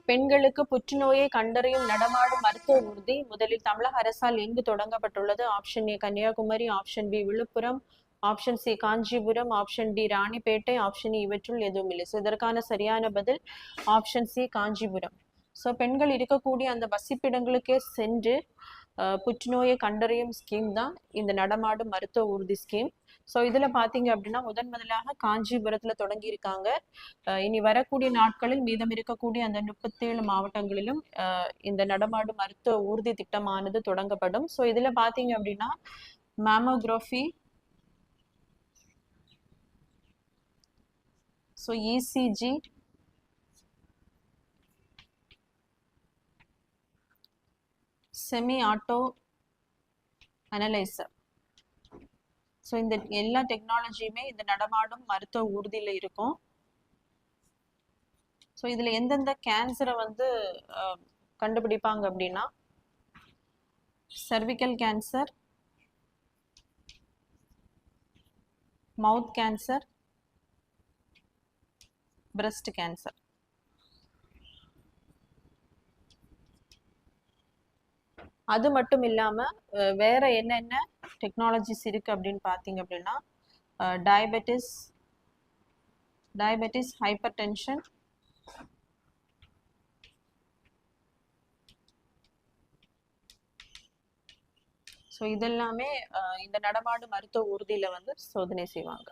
பெண்களுக்கு புற்றுநோயை கண்டறியும் நடமாடும் மருத்துவ ஊர்தி முதலில் தமிழக அரசால் எங்கு தொடங்கப்பட்டுள்ளது? Option A Kanyakumari, option B Villupuram, option C Kanchipuram, option D Ranipet, option இவற்றுள் எதுவும் இல்லை. ஸோ இதற்கான சரியான பதில் ஆப்ஷன் சி காஞ்சிபுரம். ஸோ பெண்கள் இருக்கக்கூடிய அந்த வசிப்பிடங்களுக்கே சென்று புற்றுநோயை கண்டறியும் ஸ்கீம் தான் இந்த நடமாடும் மருத்துவ ஊர்தி ஸ்கீம். ஸோ இதில் பார்த்தீங்க அப்படின்னா முதலாக காஞ்சிபுரத்தில் தொடங்கியிருக்காங்க. இனி வரக்கூடிய நாட்களில் மீதம் இருக்கக்கூடிய அந்த 37 மாவட்டங்களிலும் இந்த நடமாடும் மருத்துவ ஊர்தி திட்டமானது தொடங்கப்படும். ஸோ இதில் பார்த்தீங்க அப்படின்னா mammography, so ECG, semi auto analyser, so இந்த எல்லா டெக்னாலஜியுமே இந்த நடமாடும் மருத்துவ ஊர்தியில் இருக்கும். ஸோ இதில் எந்தெந்த கேன்சரை வந்து கண்டுபிடிப்பாங்க அப்படின்னா சர்விக்கல் கேன்சர், மவுத் கேன்சர், பிரஸ்ட் கேன்சர். அது மட்டும் இல்லாமல் வேற என்னென்ன டெக்னாலஜிஸ் இருக்கு அப்படின்னு பார்த்தீங்க அப்படின்னா டயபெட்டிஸ், ஹைப்பர் டென்ஷன், ஸோ இதெல்லாமே இந்த நடமாடு மருத்துவ ஊர்தியில வந்து சோதனை செய்வாங்க.